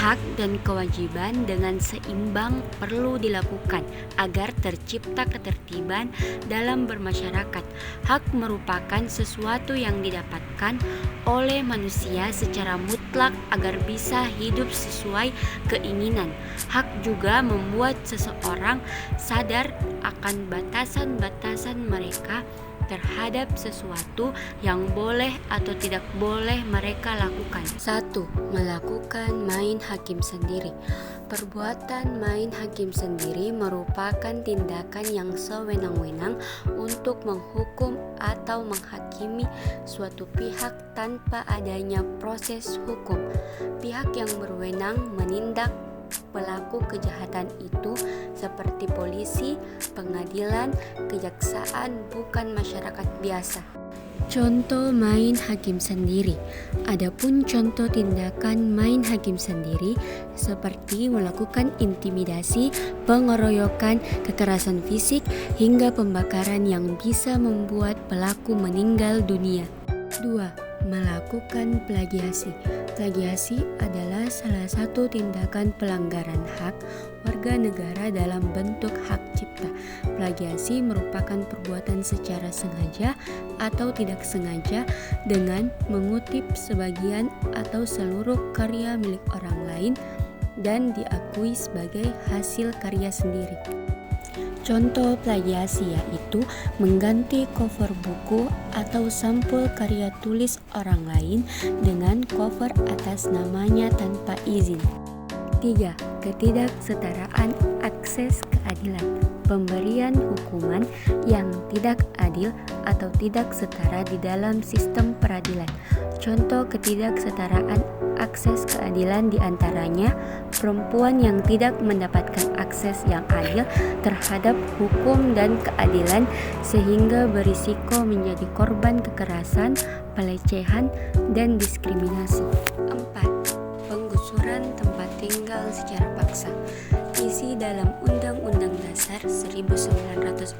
Hak dan kewajiban dengan seimbang perlu dilakukan agar tercipta ketertiban dalam bermasyarakat. Hak merupakan sesuatu yang didapatkan oleh manusia secara mutlak agar bisa hidup sesuai keinginan. Hak juga membuat seseorang sadar akan batasan-batasan mereka terhadap sesuatu yang boleh atau tidak boleh mereka lakukan. 1. Melakukan main hakim sendiri. Perbuatan main hakim sendiri merupakan tindakan yang sewenang-wenang untuk menghukum atau menghakimi suatu pihak tanpa adanya proses hukum. Pihak yang berwenang menindak pelaku kejahatan itu seperti polisi, pengadilan, kejaksaan, bukan masyarakat biasa. Contoh main hakim sendiri. Adapun contoh tindakan main hakim sendiri seperti melakukan intimidasi, pengeroyokan, kekerasan fisik, hingga pembakaran yang bisa membuat pelaku meninggal dunia. 2. Melakukan plagiasi. Plagiasi adalah salah satu tindakan pelanggaran hak warga negara dalam bentuk hak cipta. Plagiasi merupakan perbuatan secara sengaja atau tidak sengaja dengan mengutip sebagian atau seluruh karya milik orang lain dan diakui sebagai hasil karya sendiri. Contoh plagiasi yaitu mengganti cover buku atau sampul karya tulis orang lain dengan cover atas namanya tanpa izin. 3. Ketidaksetaraan akses keadilan. Pemberian hukuman yang tidak adil atau tidak setara di dalam sistem peradilan. Contoh ketidaksetaraan akses keadilan diantaranya perempuan yang tidak mendapatkan akses yang adil terhadap hukum dan keadilan sehingga berisiko menjadi korban kekerasan, pelecehan, dan diskriminasi. 4. Penggusuran tempat tinggal secara paksa. Isi dalam Undang-Undang Dasar 1945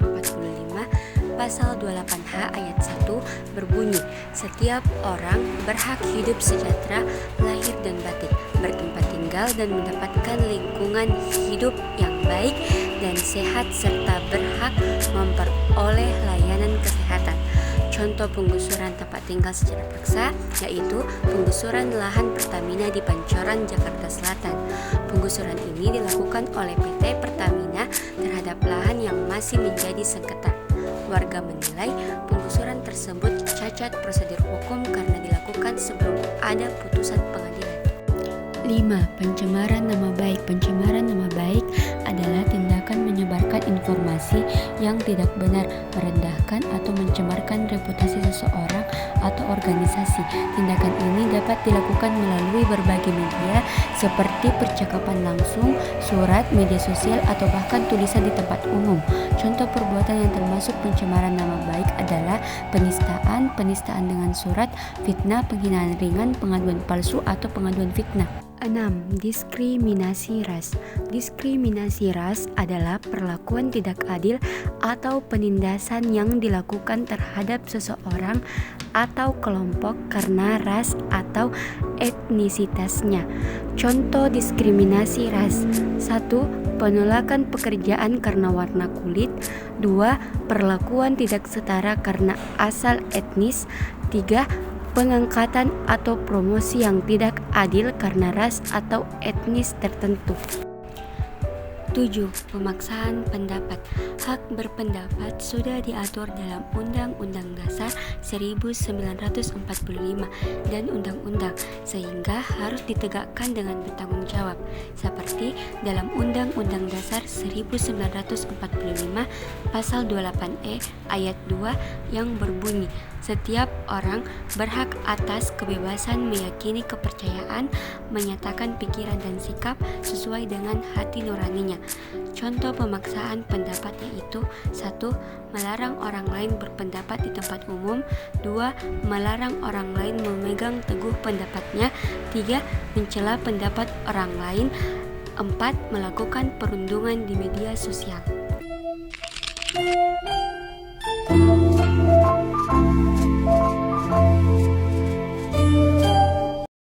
Pasal 28H ayat 1 berbunyi, setiap orang berhak hidup sejahtera lahir dan batin, bertempat tinggal dan mendapatkan lingkungan hidup yang baik dan sehat serta berhak memperoleh layanan kesehatan. Contoh penggusuran tempat tinggal secara paksa yaitu penggusuran lahan Pertamina di Pancoran, Jakarta Selatan. Penggusuran ini dilakukan oleh PT Pertamina terhadap lahan yang masih menjadi sengketa. Warga menilai penggusuran tersebut cacat prosedur hukum karena dilakukan sebelum ada putusan pengadilan. 5. Pencemaran nama baik. Pencemaran nama baik adalah tindakan menyebarkan informasi yang tidak benar, merendahkan atau mencemarkan reputasi seseorang atau organisasi. Tindakan ini dapat dilakukan melalui berbagai media seperti percakapan langsung, surat, media sosial, atau bahkan tulisan di tempat umum. Contoh perbuatan yang termasuk pencemaran nama baik adalah penistaan dengan surat, fitnah, penghinaan ringan, pengaduan palsu, atau pengaduan fitnah. 6. Diskriminasi ras. Diskriminasi ras adalah perlakuan tidak adil atau penindasan yang dilakukan terhadap seseorang atau kelompok karena ras atau etnisitasnya. Contoh diskriminasi ras: 1. Penolakan pekerjaan karena warna kulit. 2. Perlakuan tidak setara karena asal etnis. 3. Pengangkatan atau promosi yang tidak adil karena ras atau etnis tertentu. 7. Pemaksaan pendapat. Hak berpendapat sudah diatur dalam Undang-Undang Dasar 1945 dan undang-undang, sehingga harus ditegakkan dengan bertanggung jawab. Seperti dalam Undang-Undang Dasar 1945 Pasal 28E ayat 2 yang berbunyi, setiap orang berhak atas kebebasan meyakini kepercayaan, menyatakan pikiran dan sikap sesuai dengan hati nuraninya. Contoh pemaksaan pendapat yaitu: 1. Melarang orang lain berpendapat di tempat umum. 2. Melarang orang lain memegang teguh pendapatnya. 3. Mencela pendapat orang lain. 4. Melakukan perundungan di media sosial.